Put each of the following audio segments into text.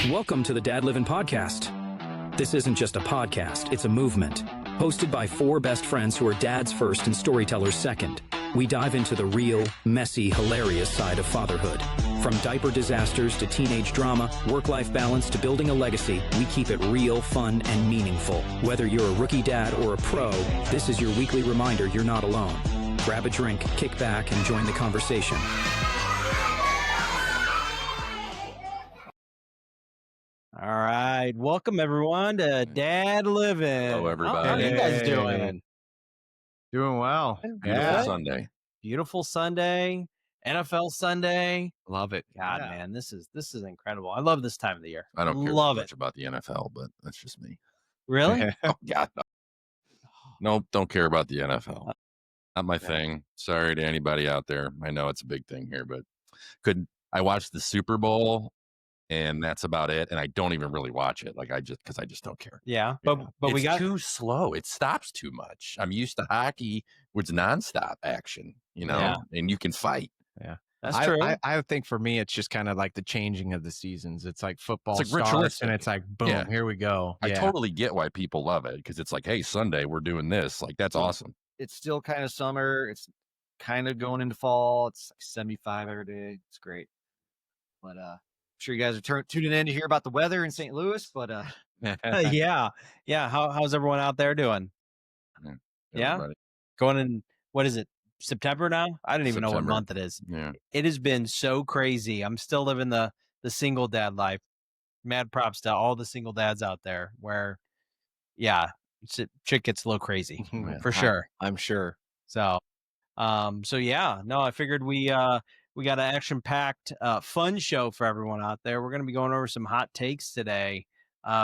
Welcome to the Dad Livin' Podcast. This isn't just a podcast, it's a movement. Hosted by four best friends who are dads first and storytellers second. We dive into the real, messy, hilarious side of fatherhood. From diaper disasters to teenage drama, work-life balance to building a legacy, we keep it real, fun, and meaningful. Whether you're a rookie dad or a pro, this is your weekly reminder you're not alone. Grab a drink, kick back, and join the conversation. All right. Welcome, everyone, to Dad Livin'. Hello, everybody. How are you guys doing? Doing well. Beautiful Sunday. Beautiful Sunday. NFL Sunday. Love it. God, man, this is incredible. I love this time of the year. I don't care love much about the NFL, but that's just me. Really? Oh, God. No, don't care about the NFL. Not my thing. Sorry to anybody out there. I know it's a big thing here, but I watched the Super Bowl, and that's about it. And I don't even really watch it, because I just don't care. Yeah, but it's we got too slow. It stops too much. I'm used to hockey, where it's nonstop action, and you can fight. Yeah, that's true. I think for me, it's just kind of like the changing of the seasons. It's like football It's like starts, ritualistic. and it's like, boom, here we go. I totally get why people love it, because it's like, hey, Sunday, we're doing this. Like, that's awesome. It's still kind of summer. It's kind of going into fall. It's like 75 every day. It's great. But I'm sure you guys are tuning in to hear about the weather in St. Louis. But yeah. How's everyone out there doing? Yeah. Everybody. Going in, what is it, September now? I don't even know what September. month it is. Yeah. It has been so crazy. I'm still living the single dad life. Mad props to all the single dads out there where, shit gets a little crazy for sure. I'm sure. So I figured we got an action-packed, fun show for everyone out there. We're going to be going over some hot takes today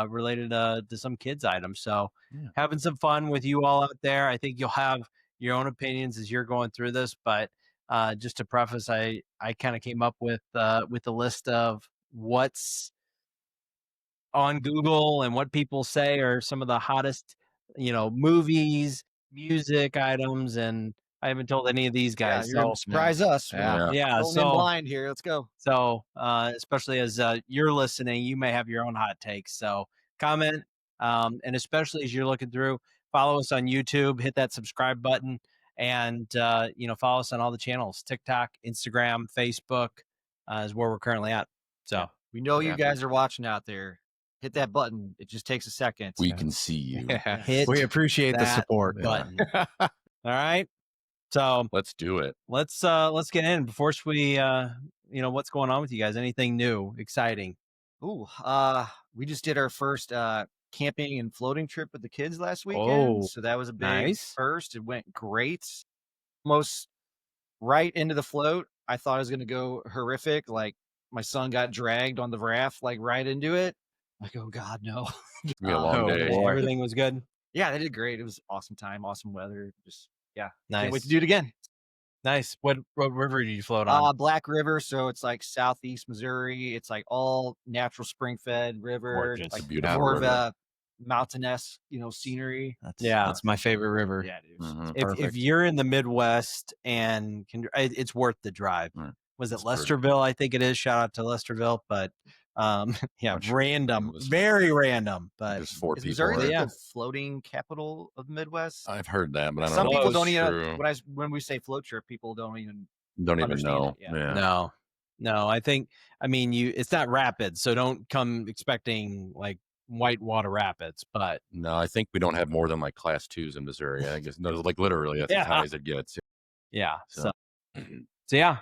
related to some kids items. So having some fun with you all out there. I think you'll have your own opinions as you're going through this, but just to preface, I kind of came up with a list of what's on Google and what people say are some of the hottest, movies, music items, and I haven't told any of these guys. You're gonna surprise us. Yeah. Going in blind here. Let's go. So especially as you're listening, you may have your own hot takes. So comment, and especially as you're looking through, follow us on YouTube, hit that subscribe button, and follow us on all the channels: TikTok, Instagram, Facebook is where we're currently at. So we know you guys are watching out there. Hit that button. It just takes a second. We can see you. We appreciate the support button. All right. So Let's do it. let's get in before we what's going on with you guys? Anything new, exciting? Ooh, we just did our first camping and floating trip with the kids last weekend. Oh, So that was a big nice. first. It went great. Almost right into the float. I thought it was going to go horrific. Like my son got dragged on the raft, like right into it. Like, oh God, no. It's gonna be a long day. boy. Everything was good. Yeah, they did great. It was awesome time, awesome weather. Just can't Nice. wait to do it again. Nice. What river did you float on? Black River, so it's like southeast Missouri. It's like all natural spring-fed river. Gorgeous. Like It's a beautiful more of river. a mountainous, scenery. That's my favorite river. Yeah, dude. Mhm. If you're in the Midwest and it's worth the drive. Mm. Was it It's pretty. Lesterville? I think it is. Shout out to Lesterville, but random, very random. But There's four Is people. Missouri right? like the floating capital of the Midwest? I've heard that, but I don't Some know. people if don't it's even. true. When we say float trip, people don't even. Don't even understand know. it, yeah. no. It's not rapids, so don't come expecting like whitewater rapids. But No, I think we don't have more than like class 2s in Missouri. I guess no, like literally that's as high as it gets. yeah, So- so yeah.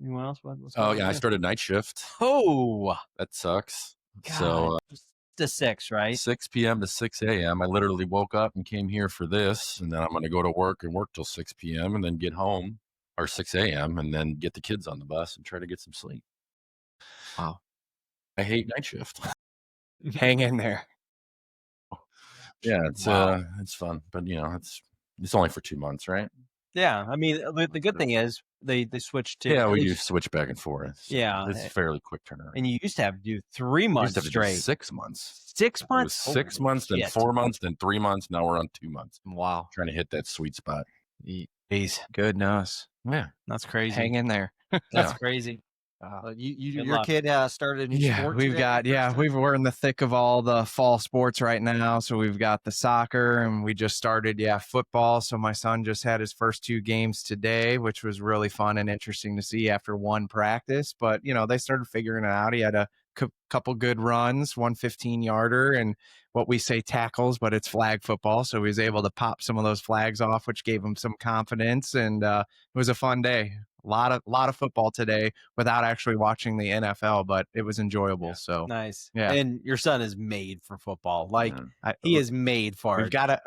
Anyone else? What's Oh going yeah, on I there? started night shift. Oh, That sucks. God. So to 6, right? 6 p.m. to 6 a.m. I literally woke up and came here for this, and then I'm going to go to work and work till 6 p.m. and then get home or 6 a.m. and then get the kids on the bus and try to get some sleep. Wow. I hate night shift. Hang in there. Yeah, it's fun, but it's only for 2 months, right? Yeah, I mean, the good thing is they switched to Yeah, at we do least- switch back and forth. So Yeah. it's a fairly quick turnaround. and you used to have to do 3 We used months to have to do straight. 6 months. 6 It was months. 6 Holy months, then shit. 4 months, then 3 months. Now we're on 2 months. Wow. Trying to hit that sweet spot. Jeez, Goodness. Yeah. that's crazy. Hang in there. That's crazy. Your luck. kid started a new sport we've today? got we're in the thick of all the fall sports right now. So we've got the soccer, and we just started football. So my son just had his first 2 games today, which was really fun and interesting to see after one practice. But they started figuring it out. He had a couple good runs, 115-yarder, and what we say tackles, but it's flag football. So he was able to pop some of those flags off, which gave him some confidence, and it was a fun day. A lot of football today without actually watching the NFL, but it was enjoyable. So nice. Yeah. And your son is made for football. Like he is made for we've it. got to.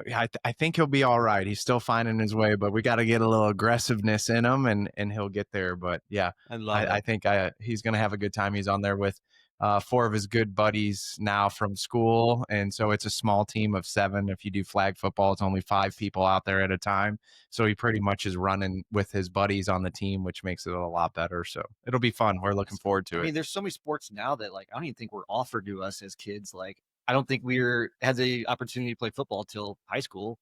I think he'll be all right. He's still finding his way, but we got to get a little aggressiveness in him, and he'll get there. But yeah, I love it. I think he's gonna have a good time. He's on there with 4 of his good buddies now from school, and so it's a small team of 7. If you do flag football, it's only 5 people out there at a time. So he pretty much is running with his buddies on the team, which makes it a lot better. So it'll be fun. We're looking forward to it. I mean, there's so many sports now that I don't even think were offered to us as kids. I don't think we had the opportunity to play football till high school.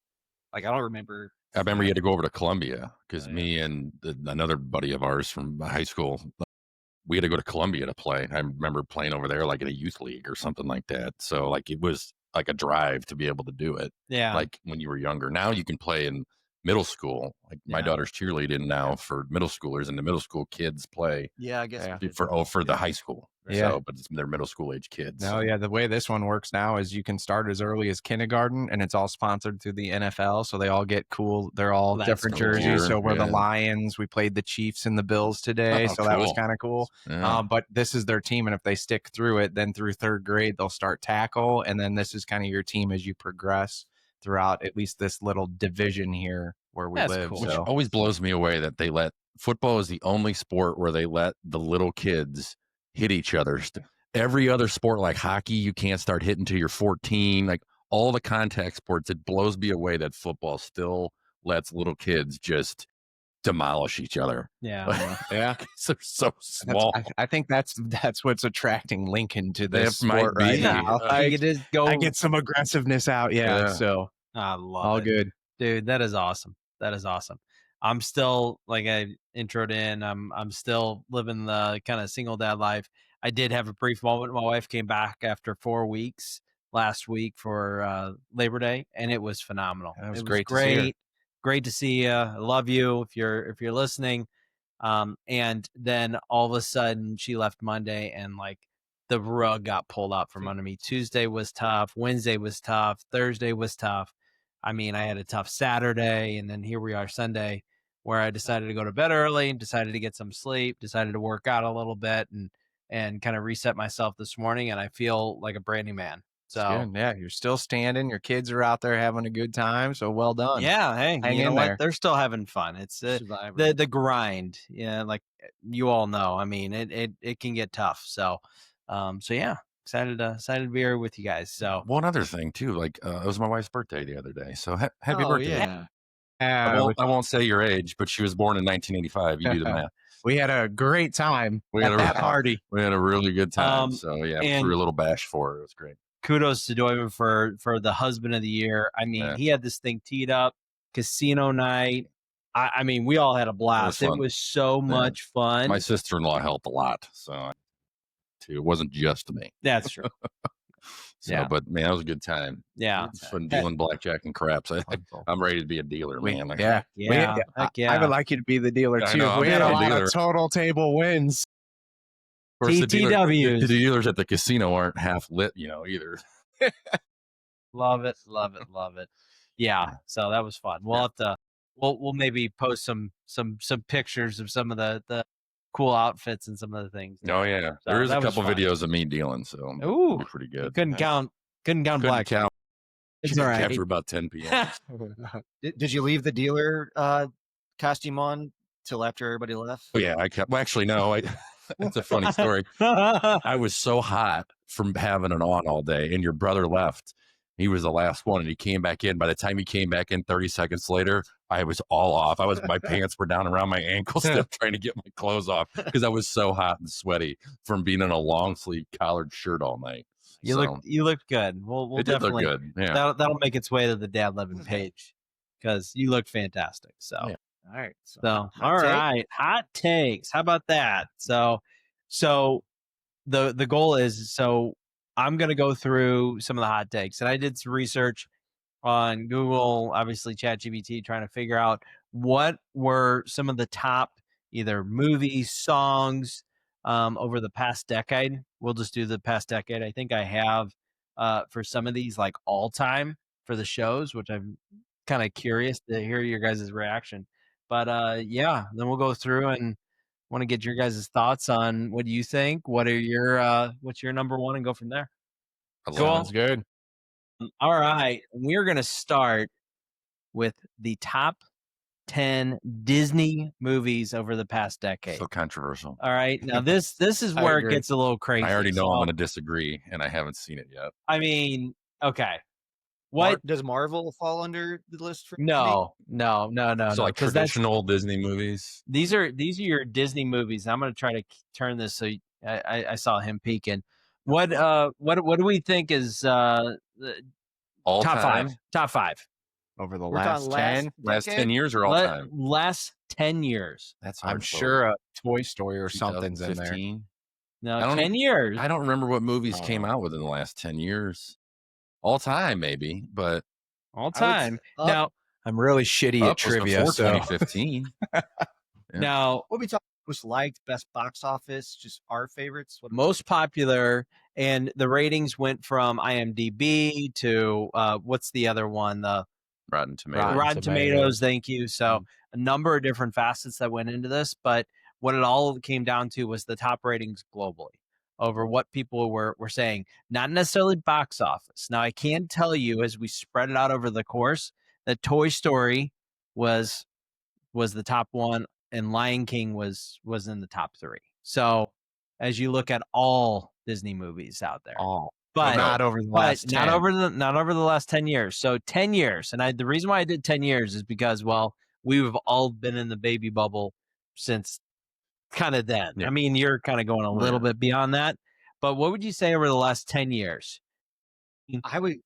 I don't remember. I remember you had to go over to Columbia because me and another buddy of ours from high school, we had to go to Columbia to play. I remember playing over there in a youth league or something like that. So it was like a drive to be able to do it. Yeah. Like when you were younger. Now you can play in middle school. My daughter's cheerleading now for middle schoolers, and the middle school kids play. Yeah, I guess for the high school. Yeah. So, but they're middle school age kids. No, yeah. The way this one works now is you can start as early as kindergarten, and it's all sponsored through the NFL. So they all get cool. They're all different jerseys. So we're the Lions. We played the Chiefs and the Bills today. So that was kind of cool. Yeah. But this is their team. And if they stick through it, then through 3rd grade, they'll start tackle. And then this is kind of your team as you progress throughout at least this little division here where we live. Cool. Which always blows me away that they let football is the only sport where they let the little kids hit each other. Every other sport like hockey, you can't start hitting till you're 14. Like all the contact sports, it blows me away that football still lets little kids just demolish each other. Yeah. Yeah. They're so small. I think that's what's attracting Lincoln to this That might sport be. right now. I just go. I get some aggressiveness out. Yeah. So I love all it. good. Dude, that is awesome. That is awesome. I'm still, like I introed in, I'm still living the kind of single dad life. I did have a brief moment. My wife came back after 4 weeks last week for Labor Day, and it was phenomenal. That was It great to see her. Great to see you. I love you if you're listening. And then all of a sudden she left Monday, and the rug got pulled out from under me. Tuesday was tough. Wednesday was tough. Thursday was tough. I mean, I had a tough Saturday, and then here we are Sunday, where I decided to go to bed early and decided to get some sleep, decided to work out a little bit and kind of reset myself this morning, and I feel like a brand new man. So yeah, you're still standing. Your kids are out there having a good time. So well done. yeah, hey, Hang you know in what? there. They're still having fun. It's the grind. Yeah, like you all know. I mean, it can get tough. So yeah, excited to be here with you guys. So one other thing too, it was my wife's birthday the other day. So happy birthday. Yeah. I won't say your age, but she was born in 1985. You do the math. We had a great time We had at that party. We had a really good time. So and threw a little bash for her. It was great. Kudos to Doyman for the husband of the year. I mean, he had this thing teed up, casino night. I mean, we all had a blast. It was so much fun. My sister-in-law helped a lot, so it wasn't just me. That's true. So, but man, that was a good time. Yeah, It's fun dealing blackjack and craps. I'm ready to be a dealer, man. Heck yeah. I would like you to be the dealer I too. know, We I'm had a a lot dealer. of total table wins. Of course, the TTWs. dealers at the casino aren't half lit, either. Love it. Yeah, so that was fun. We'll have to we'll maybe post some pictures of some of the cool outfits and some of the things. Oh yeah, So there is a that was couple fun. videos of me dealing, so Ooh, it'll be pretty good. couldn't count black. Count. It's all right. After about 10 p.m. Did you leave the dealer costume on till after everybody left? Oh yeah, I kept. Well, actually, no. It's a funny story. I was so hot from having it on all day, and your brother left. He was the last one, and he came back in. By the time he came back in 30 seconds later, I was all off. My pants were down around my ankles, still trying to get my clothes off because I was so hot and sweaty from being in a long sleeve collared shirt all night. You looked good. We'll it did definitely look good. Yeah. that'll make its way to the Dad Levin page because you looked fantastic. So Yeah. All right. all right, hot takes. How about that? So So the goal is, so I'm going to go through some of the hot takes, and I did some research on Google, obviously ChatGPT, trying to figure out what were some of the top either movies, songs over the past decade. We'll just do the past decade. I think I have for some of these like all time for the shows, which I'm kind of curious to hear your guys' reaction. But yeah, then we'll go through and want to get your guys' thoughts on what do you think? What are your what's your number one, and go from there. Sounds good. All right, we're gonna start with the top 10 Disney movies over the past decade. So controversial. All right, now this is where it gets a little crazy. I already know I'm going to disagree, and I haven't seen it yet. I mean, okay, what does Marvel fall under the list for? No. So like traditional Disney movies. These are your Disney movies. I'm going to try to turn this so I saw him peeking. What do we think is all top time? five? Top five over the last 10? Last 10 years or all time? Last 10 years. That's hard. I'm sure a Toy Story or something's in there. No, 10 years. I don't remember what movies came out within the last 10 years. All time, maybe, but all time. Now, I'm really shitty at trivia. Before so 2015. Now, what we talk most liked, best box office, just our favorites. Most popular, and the ratings went from IMDb to what's the other one? The Rotten Tomatoes. Rotten Tomatoes. Thank you. So a number of different facets that went into this, but what it all came down to was the top ratings globally over what people were saying, not necessarily box office. Now, I can tell you, as we spread it out over the course, that Toy Story was the top one, and Lion King was in the top 3. So as you look at all Disney movies out there, but not over the last 10. not over the last 10 years. So 10 years. And the reason why I did 10 years is because, well, we've all been in the baby bubble since kind of then. Yeah. I mean, you're kind of going a little bit beyond that, but what would you say over the last 10 years? I would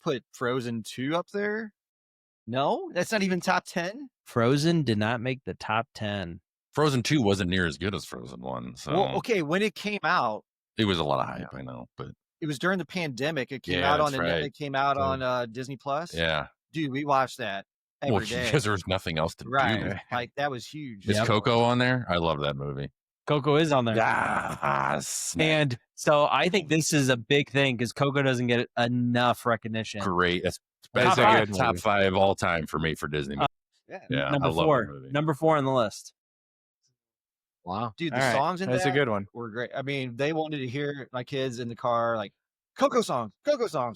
put Frozen 2 up there. No, that's not even top 10. Frozen did not make the top 10. Frozen 2 wasn't near as good as Frozen 1. So well, okay, when it came out, it was a lot of hype, I know, but it was during the pandemic. It came out on it came out on Disney Plus. Yeah. Dude, we watched that every day. Because there was nothing else to do. Like that was huge. Is Coco on there? I love that movie. Coco is on there. Yes. And so I think this is a big thing because Coco doesn't get enough recognition. Great. It's top 5 all time for me for Disney movies. Yeah. Number 4. Number 4 on the list. Wow. Dude, the songs in that's a good one. Were great. I mean, they wanted to hear my kids in the car, like Coco songs,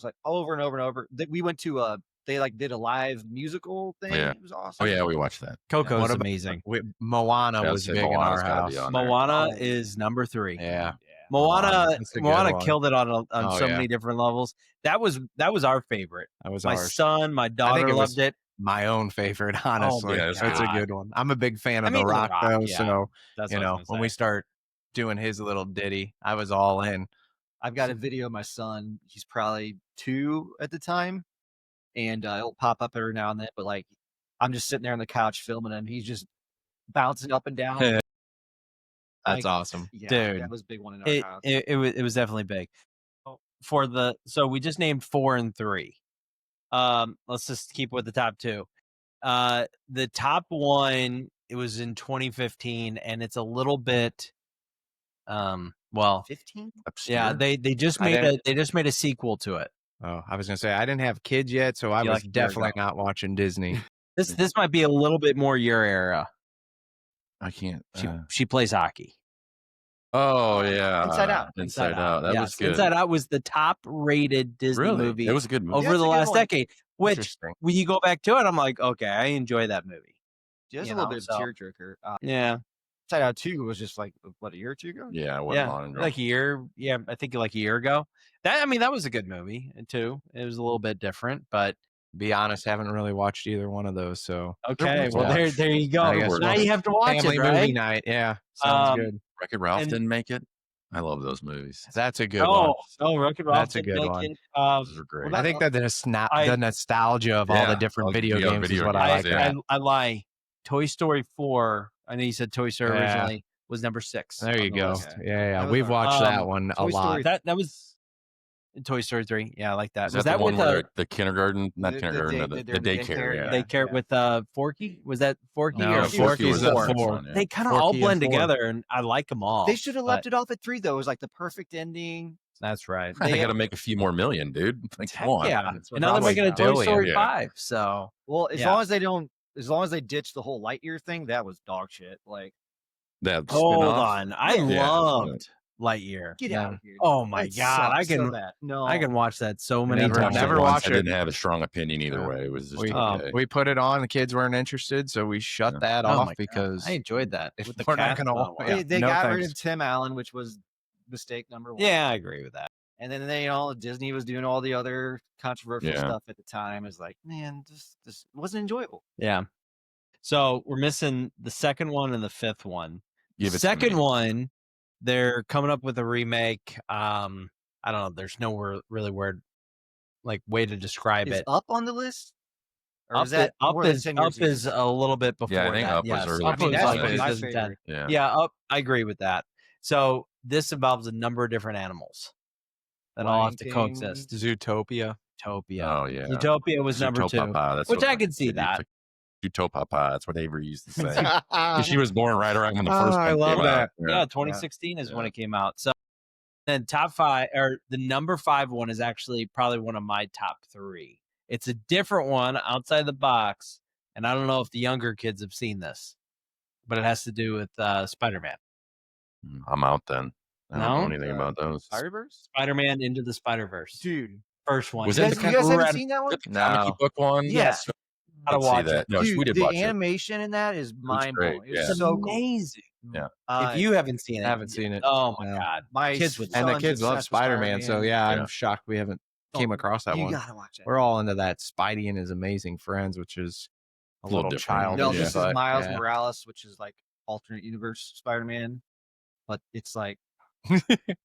like over and over and over. We went to they like did a live musical thing. Yeah. It was awesome. Oh yeah, we watched that. Coco is amazing. Moana was big in our house. Moana is number 3. Yeah. Moana killed it on so many different levels. That was our favorite. That was my son, my daughter loved it. My own favorite, honestly. Oh, that's a good one. I'm a big fan of The Rock, though. So when we start doing his little ditty, I was all in. I've got a video of my son. He's probably 2 at the time, and it'll pop up every now and then. But like, I'm just sitting there on the couch filming him. He's just bouncing up and down. That's awesome, yeah, dude. That was a big one in our house. It was definitely big. So we just named 4 and 3. Let's just keep with the top 2. The top one, it was in 2015, and it's a little bit 15. Yeah, they just made a sequel to it. Oh, I was gonna say I didn't have kids yet, so I was definitely not watching Disney. This might be a little bit more your era. I can't. She plays hockey. Oh yeah, Inside Out. That was good. Inside Out was the top rated Disney movie. It was a good movie over the last decade. Which when you go back to it, I'm like, okay, I enjoy that movie. Just a little bit of tearjerker. Yeah. Inside Out 2 was just like what, a year or 2 ago? Yeah, it wasn't long ago. Like a year. Yeah, I think like a year ago. That was a good movie too. It was a little bit different, but be honest, haven't really watched either one of those. So okay, well there you go. Now you have to watch family it, right? movie night. Yeah, sounds good. Wreck-It Ralph didn't make it. I love those movies. That's a good one. Oh, Wreck-It Ralph. That's a good one. Those are great. I think that the nostalgia of all the different video games is what I like. I lie. Toy Story 4. I know you said Toy Story originally. was number 6. There you on the go. list. Yeah. That was We've our- watched that one a Toy lot. Story- That was Toy Story 3. Yeah, I like that. Is Was that that the one with where the kindergarten, not the kindergarten, day- the they're in the daycare? daycare, Yeah. they care with Forky? Was that Forky No, or Forky's the four? four. Yeah. They kind of all Forky and blend four. together, and I like them all. They should have left but it off at 3 though. It was like the perfect ending. That's right. They got to make a few more million, dude. Like, come on. Yeah, That's what and now they're probably making a now. Toy billion. Story Yeah. 5. So Well, as Yeah. long as they don't, as long as they ditch the whole Lightyear thing, that was dog shit. Like, That hold spin-off. on, I Yeah. loved Lightyear. get Yeah. out of here. Oh my That god, I sucks so can bad. No, I can watch that so many Never- times. never Once watched I it. didn't have a strong opinion either Yeah. way. It was just We, okay. we put it on. The kids weren't interested, so we shut Yeah. that Oh off my God, because I enjoyed that. if with the we're not cat. gonna- Oh, wow. yeah. They no got rid thanks. of Tim Allen, which was mistake number 1. Yeah, I agree with that. And then they, Disney was doing all the other controversial Yeah. stuff at the time. It's like, man, this wasn't enjoyable. Yeah. So we're missing the second one and the fifth one. Give it to Second me. one, they're coming up with a remake. I don't know. There's no really word, like way to describe Is it. Up on the list? Or Up, is that Up more than is 10 Up years ago? is a little bit before I think that. Up was yes. early Up was that's like my 2010. favorite. Yeah. Yeah, Up. I agree with that. So this involves a number of different animals that all have to Lion King. coexist. Zootopia. Utopia. Oh, yeah. Utopia was number 2, Zootopapa, that's which what I could see it used that. to- Utopapa, that's what Avery used to say. 'Cause she was born right around when the first one I love came that. out. Yeah, 2016 is when Yeah. it came out. So then top 5 or the number 5 one is actually probably one of my top 3. It's a different one outside the box, and I don't know if the younger kids have seen this, but it has to do with Spider-Man. I'm out then. I don't know No? anything about those. Spider-Verse? Spider-Man Into the Spider-Verse. Dude. First one. Was You that guys, the you guys haven't Red- seen that one? The comic book one? Yes. Gotta Let's see watch that. it. No, Dude, we did the watch it. animation in that is mind blowing. great, It's yeah. so cool. amazing. Yeah. If you haven't seen it, haven't seen it. Oh my No. god. my kids would- And the son's kids love obsessed with Spider-Man, so yeah, Yeah. I'm shocked we haven't came across that you one. gotta watch it. We're all into that Spidey and his amazing friends, which is a little little different. child. No, Yeah. this is Miles yeah. Morales, which is like alternate universe Spider-Man, but it's like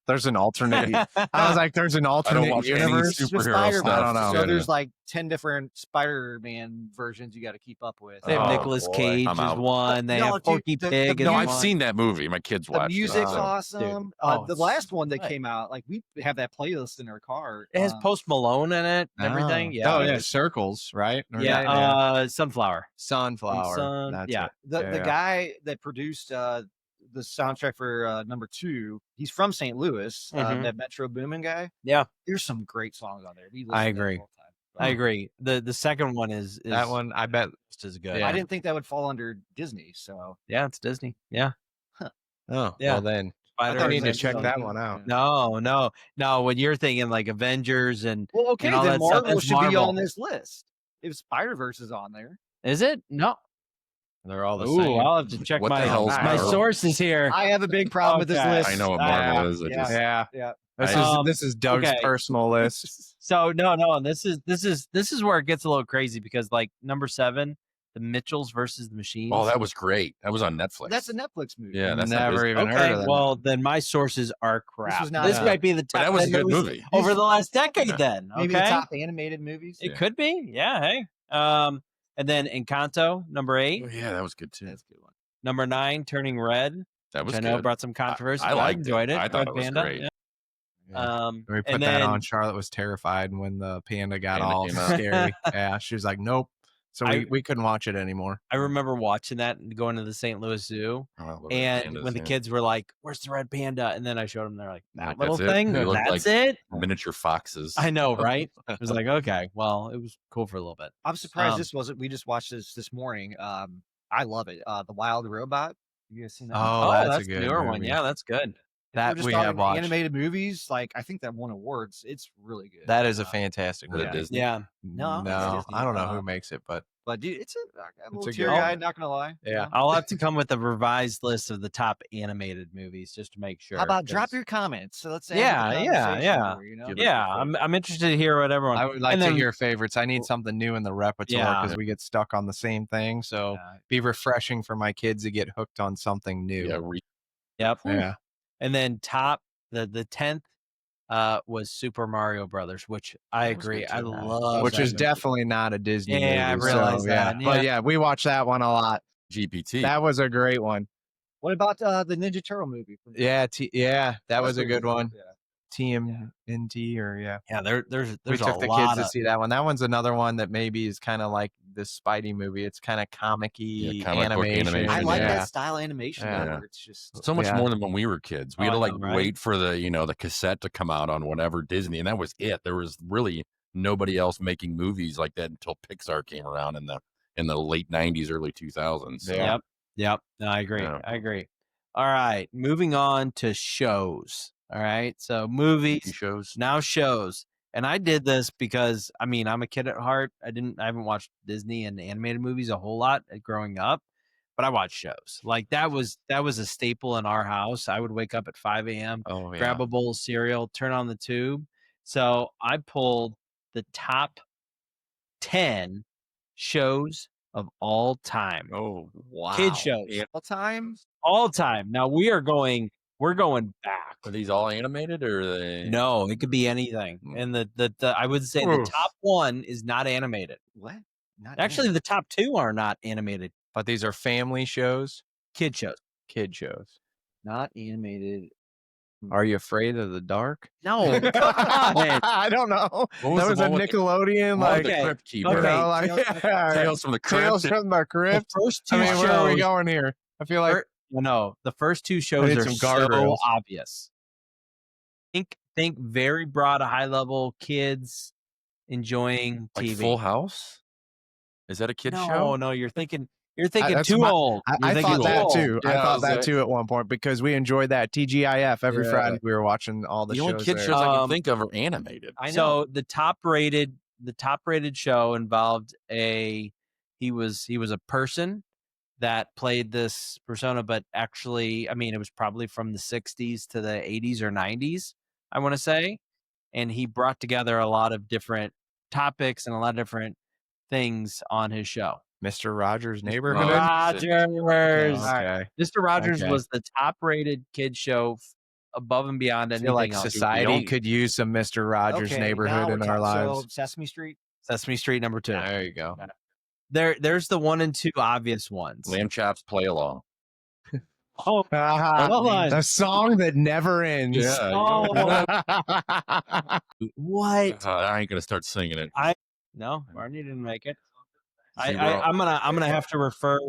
There's an alternate. I was like, there's an alternate watch any universe. superhero the stuff. Spider-Man. I don't know. So Yeah. there's like 10 different Spider-Man versions you got to keep up with. They have Oh, Nicolas boy. Cage I'm is out. one. They No, have dude, Porky the- Pig. the is No, I've one. seen that movie. My kids The watched music's it. so- awesome. Oh, The it's last one that good. came out, like we have that playlist in our car. It has Post Malone in it. And everything. Oh. Yeah. Oh yeah, circles, right? Or Yeah. not? Sunflower. Sunflower. Sun- That's yeah. it. the Yeah. guy that produced the soundtrack for number 2, he's from St. Louis. Mhm. That Metro Boomin guy. Yeah. There's some great songs on there. We listen I to that agree. all the time. I agree. The second one is That one, I bet. just as good. Yeah. I didn't think that would fall under Disney. So Yeah, it's Disney. Yeah. Oh, Yeah. well then. Spider. I need to Avengers check on that there. one out. Yeah. No. When you're thinking like Avengers and Well, okay, and all then that stuff, Marvel that's should be Marvel. on this list. If Spider-Verse is on there, is it? No. They're all the Ooh, same. I'll have to check What the hell's my Marvel? sources here. I have a big problem with this Okay. list. I know what Marvel is. I yeah. just, Yeah. Yeah. This is Doug's okay. personal list. So no, and this is where it gets a little crazy because like number 7, the Mitchells versus the Machines. oh, that was great. That was on Netflix. That's a Netflix movie. Yeah, that's not Never Disney. even heard okay. of that. Well, then my sources are crap. was not This a- might be the top But that was a 10 good movies movie. over the last decade. Then Maybe okay, the top animated movies. it Yeah. could be. Yeah. Hey. And then Encanto, number 8, Oh, yeah, that was good too. That's a good one. number 9, Turning Red, That which was I know good. brought some controversy. I but liked it. enjoyed it. I thought Red it was Panda, great. yeah. Yeah. When we put and that then on, Charlotte was terrified when the panda got Panda all came out. scary. Yeah, she was like, "Nope." So we couldn't watch it anymore. I remember watching that and going to the St. Louis Zoo. Oh, I love Red And Pandas, when the yeah. kids were like, "Where's the red panda?" and then I showed them, they're like, "That Like, little that's it? thing, They look that's like- it." miniature foxes. I know, right? It was like, okay, well, it was cool for a little bit. I'm surprised Um, this wasn't. We just watched this morning. I love it. The Wild Robot. You guys seen that? Oh, that's a good newer one. movie. Yeah, that's good. That We're just we talking have watched. animated movies. Like I think that won awards. It's really good. That is a fantastic Is it movie. Disney? Yeah, No, it's No, Disney. I don't know who makes it, but But dude, it's a little a teary good- eyed. Not gonna lie. yeah. I'll have to come with a revised list of the top animated movies just to make sure. How about drop 'cause- your comments? So let's say Yeah, yeah. More, you know? Give it Yeah, a I'm interested to hear what everyone. I would like and to then- hear favorites. I need something new in the repertoire Yeah. because we get stuck on the same thing. So be refreshing for my kids to get hooked on something new. Yeah, Yep. Yeah. And then the 10th was Super Mario Brothers, which I That was agree. good I too. love Which that is movie. definitely not a Disney Yeah, I movie. realize so, yeah. that, But yeah. yeah, we watched that one a lot. GPT. That was a great one. What about the Ninja Turtle movie? Yeah, that was a pretty good one. Yeah. TMNT or Yeah, there's we a took the lot kids to of see that one. That one's another one that maybe is kind of like this Spidey movie. It's kind of comic-y comic book animation. I like Yeah. that style animation. Yeah. Where it's just So much more than when we were kids. We had to I like know, right? wait for the the cassette to come out on whatever Disney, and that was it. There was really nobody else making movies like that until Pixar came around in the late '90s, early 2000s. So. Yeah. Yep. No, I agree. Yeah. I agree. All right, moving on to shows. All right, so movies, shows. now shows. And I did this because I'm a kid at heart. I haven't watched Disney and animated movies a whole lot growing up, but I watched shows. Like that was a staple in our house. I would wake up at 5 a.m., Oh yeah. grab a bowl of cereal, turn on the tube. So I pulled the top 10 shows of all time. Oh wow! Kid shows. all time. All time. Now we're going back. Are these all animated or are they? No, it could be anything. And the I would say the top one is not animated. What? Not Actually, the top two are not animated. But these are family shows, Kid shows. kid shows. not animated. Are you afraid of the dark? No, come on. I don't know. What was That was the a one with Nickelodeon, Like like the Okay, Crypt Keeper. you okay. know, like Tales from the Crypt. Tales from the The Crypt. first two I mean, shows. where are we going here? I feel like No, the first two shows need are some so guardrails. obvious. Think very broad, high level kids enjoying Like TV. Full House. Is that a kid no, show? no, you're thinking that's too my- old. You're I thinking thought too that old. too. I Yeah, I thought was that like- too at one point because we enjoyed that TGIF every Yeah. Friday. We were watching all the The only shows kid there. shows I can Um, think of are animated. I know. So the top rated show involved he was a person that played this persona, but actually, it was probably from the 60s to the 80s or 90s, I want to say. And he brought together a lot of different topics and a lot of different things on his show. Mr. Rogers' Neighborhood. Rogers. Rogers. Okay. Mr. Rogers Okay. was the top rated kid show above and beyond I anything feel like else. society could use some Mr. Rogers' Okay, Neighborhood now in we're our talking- lives. So Sesame Street. Sesame Street number 2. There you go. There's the 1 and 2 obvious ones. Lamb chops play along. Oh, hold on. The song that never ends. Oh, what? I ain't gonna start singing it. No, Barney didn't make it. See, I'm gonna have to refer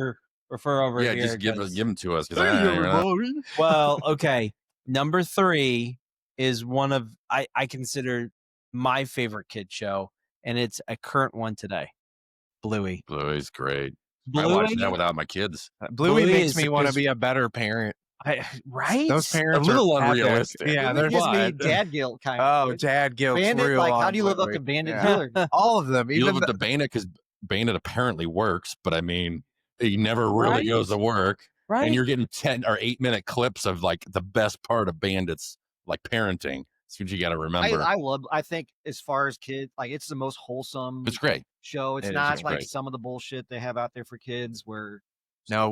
over yeah, here. just give 'cause- them to us. 'Cause I ain't gonna- Well, okay. Number 3 is one of I consider my favorite kid show, and it's a current one today. Bluey. Bluey's great. I watched that without my kids. Bluey Bluey makes is- me want to is- be a better parent. right? Those parents A little are epic. unrealistic. Yeah, It they're gives me fun. dad guilt kind Oh, of. dad guilt's Bandit, real. like how on do you live up Bluey. to Bandit Yeah. Killer? All of them. You Even live with the Bandit because Bandit apparently works, but he never really Right? goes to work. right? And you're getting 10 or 8-minute clips of like the best part of Bandit's like parenting. That's what you got to remember. I think as far as kids, like it's the most wholesome It's great. show. It's It is, not it's like great. some of the bullshit they have out there for kids where No,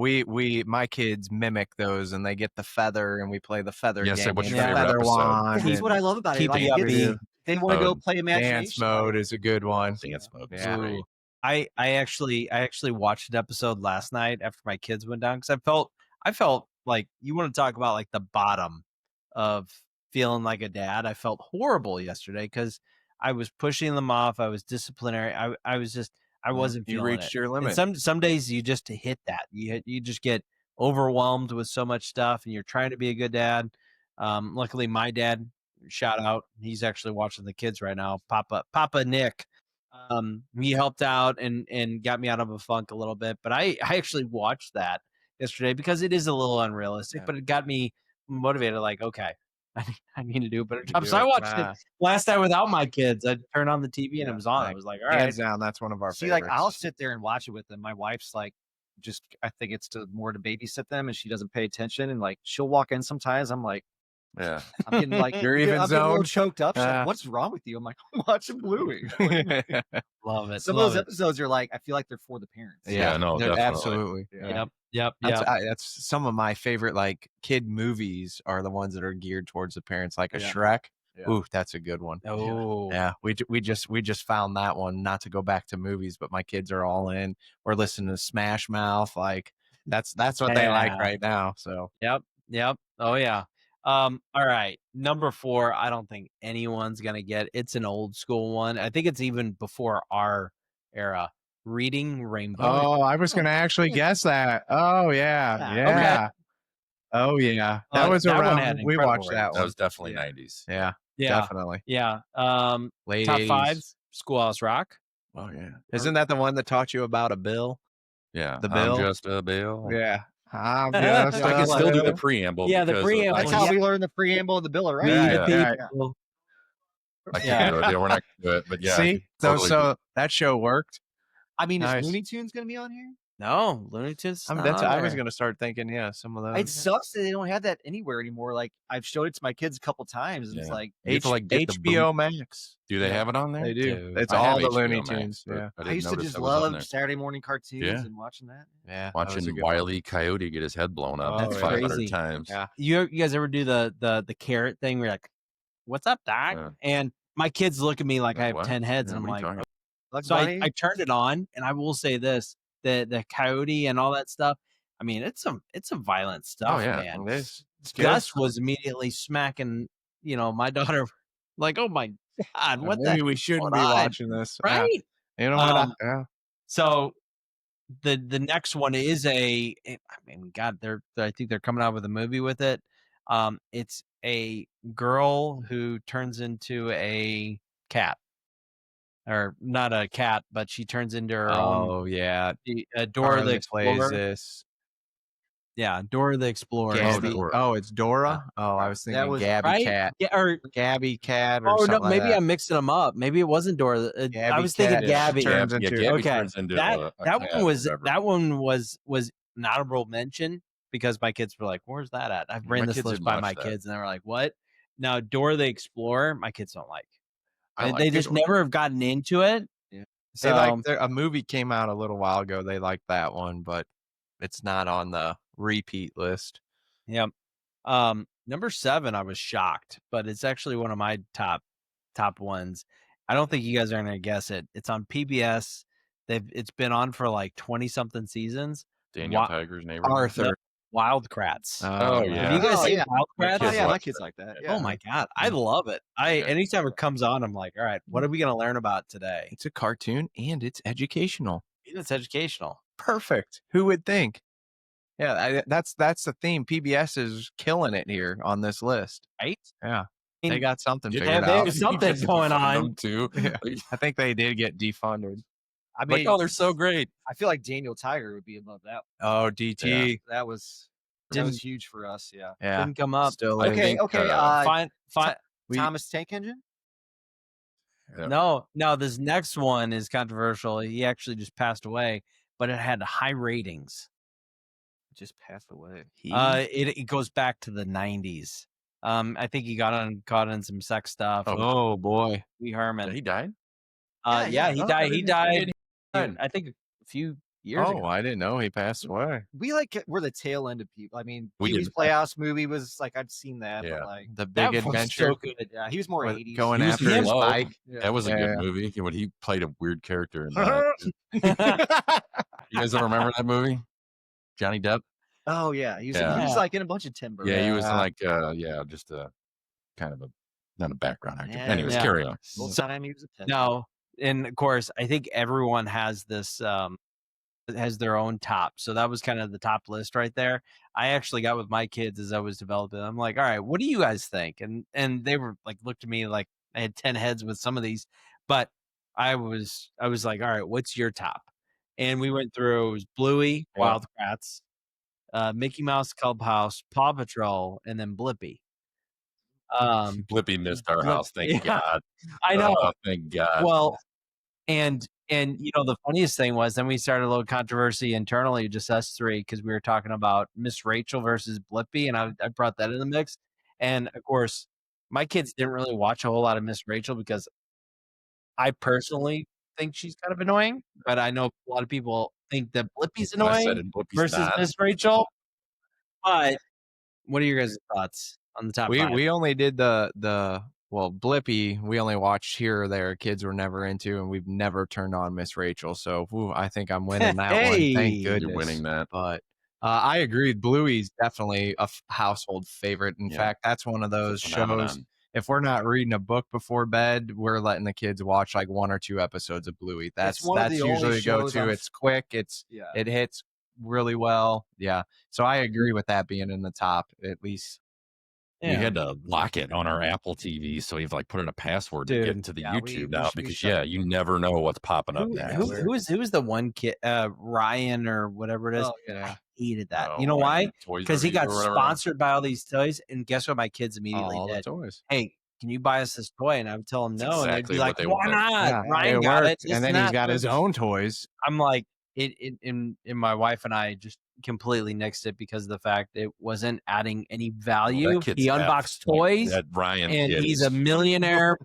my kids mimic those, and they get the feather, and we play the feather Yes, game. what's and your the favorite feather episode? wand. he's and what I love about it. Keep Like, it it up, gets- dude. they want to go Mode. play imagination. Dance mode is a good one. Dance mode. is Yeah. great. I actually watched an episode last night after my kids went down because I felt like, you want to talk about like the bottom of feeling like a dad. I felt horrible yesterday because I was pushing them off. I was disciplinary. I was just I wasn't You feeling reached it. your And limit. some days you just hit that. You just get overwhelmed with so much stuff, and you're trying to be a good dad. Luckily, my dad, shout out, he's actually watching the kids right now. Papa Nick. He helped out and got me out of a funk a little bit. But I actually watched that yesterday because it is a little unrealistic, Yeah. but it got me motivated. Like, okay, I need to do a better job. do So I it. watched Ah. it last night without my kids. I turned on the TV and Yeah, it was on. I like, was like, all right. Hands down, that's one of our See, favorites. like I'll sit there and watch it with them. My wife's like, I think it's more to babysit them, and she doesn't pay attention. And like she'll walk in sometimes. I'm like, Yeah. I'm getting like, You're even I'm getting a little zoned? choked up. She's like, Ah. what's wrong with you? I'm like, I'm watching Bluey. Love it. Some love of those it. episodes are like, I feel like they're for the parents. Yeah, no, they're- definitely. absolutely. Yeah. Yep. That's some of my favorite like kid movies are the ones that are geared towards the parents, like a Yeah. Shrek. Yeah. Ooh, that's a good one. Oh, Yeah, we just found that one. Not to go back to movies, but my kids are all in. We're listening to Smash Mouth. Like That's what they like Yeah. right now. So Yep. Oh yeah. All right. Number 4, I don't think anyone's gonna get. It's an old school one. I think it's even before our era. Reading Rainbow. oh, I was gonna actually guess that. Oh yeah. Yeah. Oh yeah. That was that one around. had We incredible watched that ratings. That one. was definitely Yeah. 90s. Yeah, Yeah. definitely. Yeah. Late Top 80s. 5, Schoolhouse Rock. Oh yeah. Isn't that the one that taught you about a bill? Yeah. The I'm bill? just a bill. Yeah. I'm Yeah, just I a can still do the bill. preamble. Yeah, the because preamble, That's I how can, we learned the preamble of the Bill of We Rights. the Yeah. people. I Yeah. can't do it. Yeah, we're not gonna do it. But yeah, I See, could totally do so that show worked. I mean, Nice. is Looney Tunes going to be on here? No, Looney Tunes. I mean, not on I was there. gonna start thinking, yeah, some of those. It sucks that they don't have that anywhere anymore. Like, I've showed it to my kids a couple times, and it's Yeah. like, You have to, like, get the HBO Max. Do they have it on there? They do. Dude, It's I all have the HBO Looney Max, Tunes. but Yeah, I didn't used to notice just that was on love there. Saturday morning cartoons Yeah. and watching that. yeah. that was a Watching good one. Wile E. Coyote get his head blown up Oh, That's 500 crazy. times. Yeah. You guys ever do the carrot thing where you're like, "What's up, Doc?" Yeah. And my kids look at me like I Like, have what? 10 heads, Yeah, and I'm what are you like, talking Bug so Bunny? I turned it on, and I will say this: the coyote and all that stuff. I mean, it's some violent stuff, yeah. man. It's good. Gus was immediately smacking, my daughter, like, "Oh my God, what Maybe the we shouldn't going be on?" watching this. Yeah. Right? You know what? Um, Yeah. So the next one is I mean, God, I think they're coming out with a movie with it. It's a girl who turns into a cat, or not a cat, but she turns into her own. Oh yeah. Dora the plays Explorer. this. Yeah, Dora the Explorer. Gabby. Dora. Oh, it's Dora. Oh, I was That thinking was- Gabby Right? Cat. Yeah, or Gabby Cat or oh no, something like maybe that. I'm mixing them up. Maybe it wasn't Dora. I Gabby was thinking Cat Gabby. turns Yeah, into. Gabby Okay, turns into that a that cat one or was whatever. was an honorable mention because my kids were like, "Where's that at?" I ran My this kids list didn't by watch my that. kids, and they were like, "What?" Now, Dora the Explorer, my kids don't like. I They liked just it. never have gotten into it. Yeah. So They like a movie came out a little while ago. They liked that one, but it's not on the repeat list. Yep. Number 7, I was shocked, but it's actually one of my top ones. I don't think you guys are gonna guess it. It's on PBS. It's been on for like 20 something seasons. Daniel Wa- Tiger's neighborhood. Arthur. Wild Kratts. Oh, Have yeah. you guys Oh, seen yeah. Wild My Kratts? Oh, kids yeah, my watch kids that. like that. Yeah. Oh my God, I love it. Yeah. Anytime it comes on, I'm like, all right, what are we gonna learn about today? It's a cartoon and it's educational. It's educational. Perfect. Who would think? Yeah, that's the theme. PBS is killing it here on this list. Right? Yeah, I they mean, got something Did figured they out. have something Just going fund on. them too. Yeah. Like, I think they did get defunded. I mean, oh, they're so great. I feel like Daniel Tiger would be above that. Oh, DT. That was Didn't- huge for us. Yeah. Yeah, Didn't come up. still I is. Okay. think, Okay. Fine. We- Thomas Tank Engine. Yeah. No, this next one is controversial. He actually just passed away, but it had high ratings. Just passed away. It goes back to the 90s. I think he caught in some sex stuff. Oh boy. Wee Herman. He died. Yeah, he Oh, I died. He didn't- died. died. I think a few years Oh, ago. I didn't know he passed away. We we're the tail end of people. I mean, We Pee-wee's did. Playhouse movie was like I've seen that, Yeah. but like The That Big was Adventure. so good. yeah, he was more with 80s. going He was after his slow. bike. Yeah. That was a good Yeah. movie. When he played a weird character in that. You guys ever remember that movie? Johnny Depp. Oh yeah, he was Yeah. like in a bunch of Tim Burton. Yeah, he was Yeah. like just a kind of a not a background actor. Yeah. Anyways, Yeah. carry on. Full time he was a Tim. No, and of course, I think everyone has this has their own top. So that was kind of the top list right there. I actually got with my kids as I was developing. I'm like, all right, what do you guys think? And they were like, looked at me like I had 10 heads with some of these, but I was like, all right, what's your top? And we went through, it was Bluey, Yeah. Wild Kratts, Mickey Mouse Clubhouse, Paw Patrol, and then Blippi. Blippi missed our house. Thank Yeah. God. I know. Oh, thank God. Well, and the funniest thing was then we started a little controversy internally, just us three, because we were talking about Miss Rachel versus Blippi, and I brought that in the mix. And of course, my kids didn't really watch a whole lot of Miss Rachel because I personally think she's kind of annoying, but I know a lot of people think that Blippi's And I said annoying it, Blippi's versus not. Miss Rachel. But what are your guys' thoughts on the top five? We only did the Blippi. We only watched here or there. Kids were never into, and we've never turned on Miss Rachel. So I think I'm winning that one. Hey, Thank you're goodness. winning that. But I agree. Bluey's definitely a household favorite. In fact, that's one of those shows. If we're not reading a book before bed, we're letting the kids watch like 1 or 2 episodes of Bluey. That's usually the go-to. It's quick. It hits really well. Yeah. So I agree with that being in the top at least. We had to lock it on our Apple TV, so you've like put in a password to get to the YouTube now because you never know what's popping up next. Who was the one kid, Ryan or whatever it is? Oh, yeah. I hated that. You know why? Because he got sponsored by all these toys, and guess what? My kids immediately did. The toys. Hey, can you buy us this toy? And I would tell them no, and they'd be like, why wanted. not? Ryan got it, and then he's got his own toys. I'm like, and my wife and I just completely nixed it because of the fact it wasn't adding any value. He unboxed toys, that Ryan, and he's a millionaire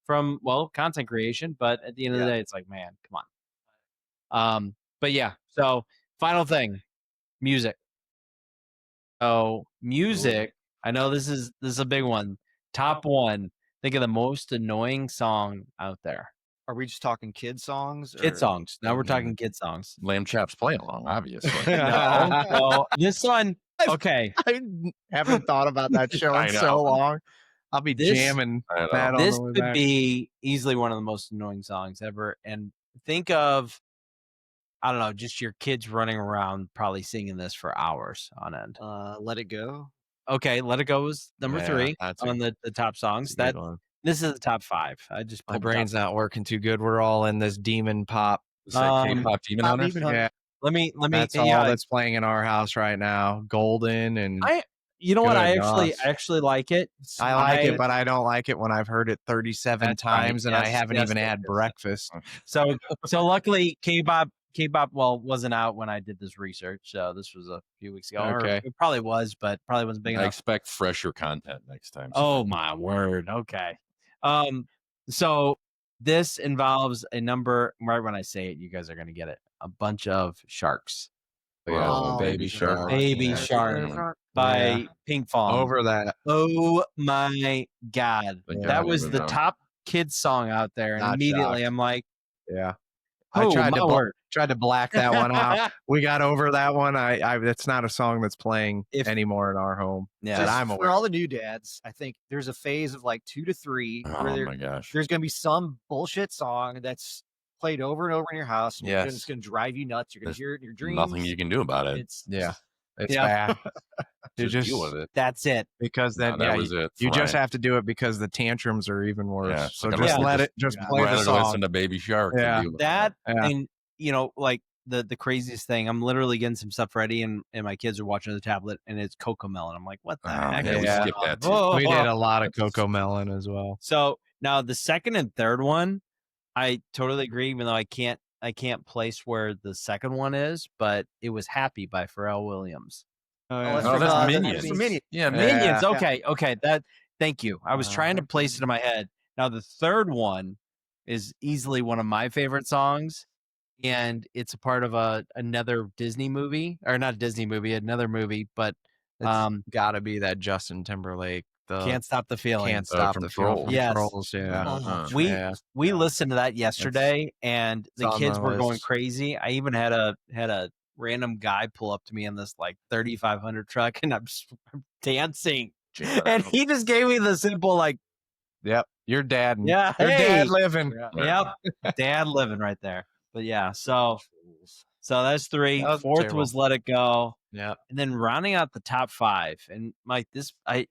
from content creation. But at the end of the day, it's like, man, come on. But yeah. So final thing, music. So music. I know this is a big one. Top one. Think of the most annoying song out there. Are we just talking kid songs? Kid songs. Now we're talking kid songs. Lamb Chop's Play Along, obviously. No, this one. Okay. I haven't thought about that show in so long. I'll be jamming that. This could be easily one of the most annoying songs ever. And think of, I don't know, just your kids running around probably singing this for hours on end. Let It Go. Okay, Let It Go was number 3 on the top songs. This is the top 5. I just my brain's not working too good. We're all in this demon pop. K-pop Demon Hunters. Yeah. Let me. That's all that's playing in our house right now. Golden and you know what? I actually like it. I like it, but I don't like it when I've heard it 37 times and I haven't even had breakfast. So luckily K-pop wasn't out when I did this research. So this was a few weeks ago. Okay. It probably was, but probably wasn't big enough. I expect fresher content next time. Oh my word. Okay. So this involves a number, right when I say it, you guys are going to get it. A bunch of sharks. Baby Shark. Baby Shark by Pink Fong. Over that. Oh my God. That was the top kids song out there. And immediately I'm like, I tried to black that one out. We got over that one. It's not a song that's playing anymore in our home. Yeah, that I'm aware. For all the new dads, I think there's a phase of like 2 to 3 where my gosh, there's going to be some bullshit song that's played over and over in your house. And it's going to drive you nuts. You're going to hear it in your dreams. Nothing you can do about it. It's bad. You just deal with it. That's it. Because then you just have to do it because the tantrums are even worse. Yeah, so just let it play the song. Listen to Baby Shark. And you know, like the craziest thing, I'm literally getting some stuff ready and my kids are watching the tablet and it's Coco Melon. I'm like, what the heck? We skipped that too. We did a lot of Coco Melon as well. So now the second and third one, I totally agree, even though I can't place where the second one is, but it was Happy by Pharrell Williams. That's Minions. Minions. Yeah, Minions. Okay. Thank you. I was trying to place it in my head. Now the third one is easily one of my favorite songs, and it's a part of another Disney movie, or not a Disney movie, another movie, but it's gotta be that Justin Timberlake. Can't Stop the Feeling. Can't Stop the Feeling. Yes. Trolls, We listened to that yesterday, and the kids were going crazy. I even had a random guy pull up to me in this like 3500 truck, and I'm dancing, and he just gave me the simple like, "Yep, your dad, your dad living, yep, dad living right there." But yeah, so that's 3. Fourth was Let It Go. Yeah, and then rounding out the top 5, and Mike, I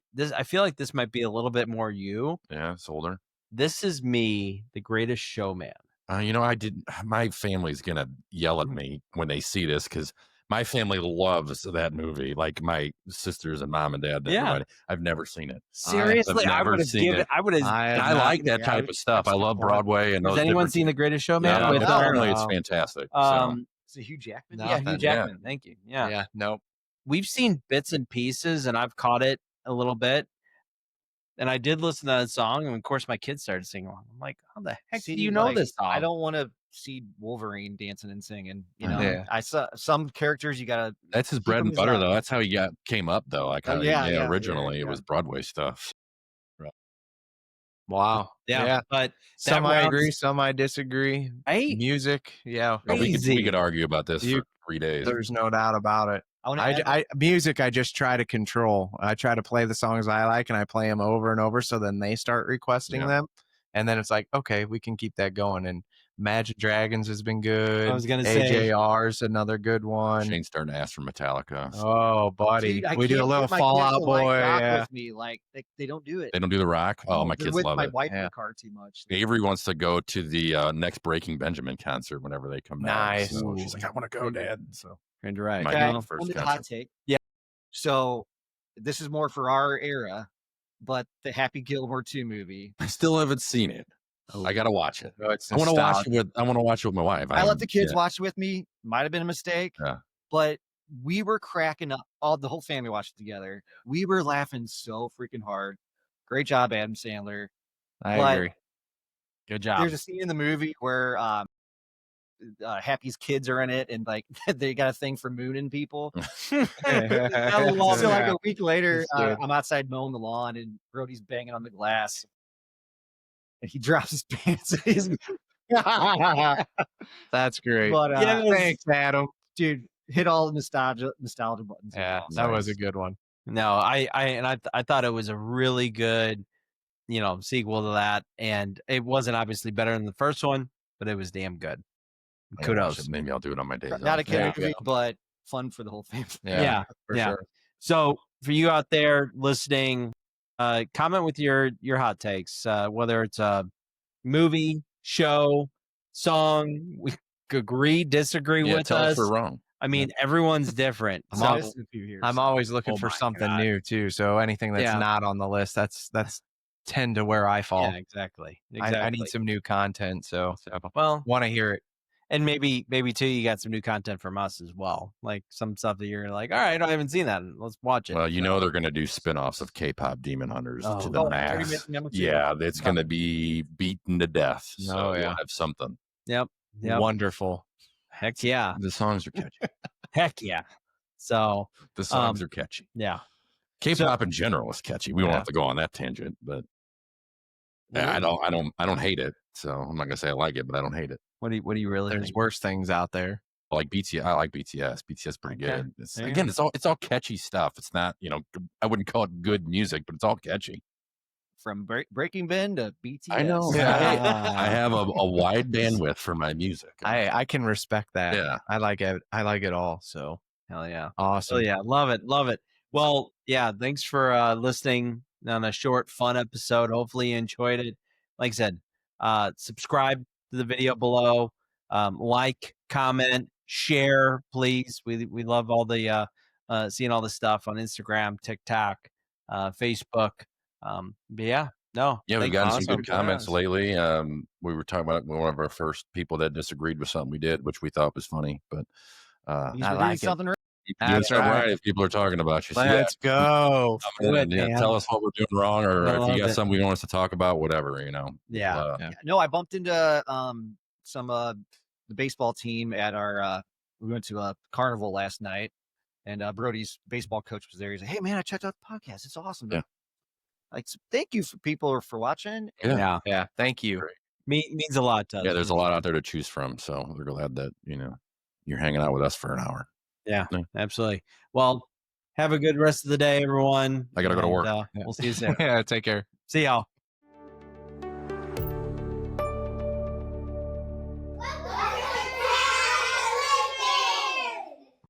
feel like this might be a little bit more you. Yeah, it's older. This is me, The Greatest Showman. My family's gonna yell at me when they see this because my family loves that movie. Like my sisters and mom and dad. Everybody. I've never seen it. Seriously, I would have given it. I like that type of stuff. I love Broadway. And has anyone seen The Greatest Showman? Yeah, apparently it's fantastic. Is it Hugh Jackman? Yeah, Hugh Jackman. Thank you. Yeah. Nope. We've seen bits and pieces, and I've caught it a little bit. And I did listen to that song, and of course, my kids started singing along. I'm like, "How the heck do you know this song?" I don't want to see Wolverine dancing and singing. You know, I saw some characters you gotta. That's his bread and butter, though. That's how he came up, though. Like, originally it was Broadway stuff. Wow. Yeah. But Some that I rounds- agree, some I disagree. Right? Music, yeah. No, we Crazy. could argue about this You- for 3 days. There's no doubt about it. Music, I just try to control. I try to play the songs I like, and I play them over and over. So then they start requesting them, and then it's like, okay, we can keep that going. And Imagine Dragons has been good. I was gonna say AJR's another good one. Shane's starting to ask for Metallica. Oh, buddy, Dude, we do a little Fallout Boy. Yeah. With me. Like they don't do it. They don't do the rock. Oh, my kids love my it. wife in the car too much. Avery wants to go to the next Breaking Benjamin concert whenever they come back. Nice. So she's like, I want to go, Dad. So and right. Might be the first Only the concert. hot take. Yeah. So this is more for our era, but the Happy Gilmore 2 movie. I still haven't seen it. I gotta watch it. Oh, it's I want to watch nostalgic. it with. I want to watch it with my wife. I let the kids watch it with me. Might have been a mistake. Yeah. But we were cracking up. The whole family watched it together. We were laughing so freaking hard. Great job, Adam Sandler. I agree. Good job. There's a scene in the movie where Happy's kids are in it, and like they got a thing for mooning people. I love So like that. a week later, That's good. I'm outside mowing the lawn, and Brody's banging on the glass, and he drops his pants. That's great. But Thanks, Adam. dude, hit all the nostalgia buttons. Yeah, that was a good one. No, I thought it was a really good, sequel to that, and it wasn't obviously better than the first one, but it was damn good. I gotta watch Kudos. it. Maybe I'll do it on my days. Not a off. kid Yeah. movie, but fun for the whole family. Yeah, for yeah. sure. So for you out there listening, comment with your hot takes, whether it's a movie, show, song. We agree, disagree Yeah, with tell us us. we're wrong. I mean, everyone's different. I'm So always- I'm always looking Oh for my something God. new too. So anything that's Yeah. not on the list, that's tend to where I fall. yeah, exactly. Exactly. I need some new content. So Well, want to hear it. and maybe too, you got some new content from us as well, like some stuff that you're like, all right, I haven't seen that. Let's watch it. Well, you know they're going to do spin-offs of K-pop Demon Hunters to the Oh, max. number 2. Yeah, it's going to be beaten to death. So Oh, we'll yeah. have something. Yep. Wonderful. Heck yeah. The songs are catchy. Heck yeah. So The songs are catchy. yeah. K-pop in general is catchy. We won't Yeah. have to go on that tangent, but yeah, I don't hate it. So I'm not gonna say I like it, but I don't hate it. What do you really There's think? worse things out there. Like BTS, I like BTS. BTS is pretty Okay. good. It's, There you again, it's all catchy stuff. It's not, I wouldn't call it good music, but it's all catchy. From Breaking Ben to BTS. I know. Yeah. I have a wide bandwidth for my music. I can respect that. Yeah. I like it. I like it all. So Hell yeah. awesome. Oh yeah, love it. Well, yeah, thanks for listening on a short, fun episode. Hopefully you enjoyed it. Like I said, subscribe to the video below, like, comment, share, please. We love all the seeing all the stuff on Instagram, TikTok, Facebook. But yeah, no. Yeah, we've thank gotten you. some good comments Yes. lately. We were talking about one of our first people that disagreed with something we did, which we thought was funny. But He's I doing like it. something right. That's you're right. If people are talking about you, so Let's go. Do it, man. tell us what we're doing wrong, or I if love you got it. something you want us to talk about, whatever. Yeah. Yeah. No, I bumped into some the baseball team at our we went to a carnival last night, and Brody's baseball coach was there. He's like, "Hey man, I checked out the podcast. It's awesome." Yeah. Like, thank you for people for watching. Yeah. Yeah. Yeah. Thank you. Means a lot to us. Yeah, there's a lot out there to choose from. So we're glad that you're hanging out with us for an hour. Yeah, Yeah. absolutely. Well, have a good rest of the day, everyone. I gotta go to work. We'll see you soon. Yeah. Take care. See y'all.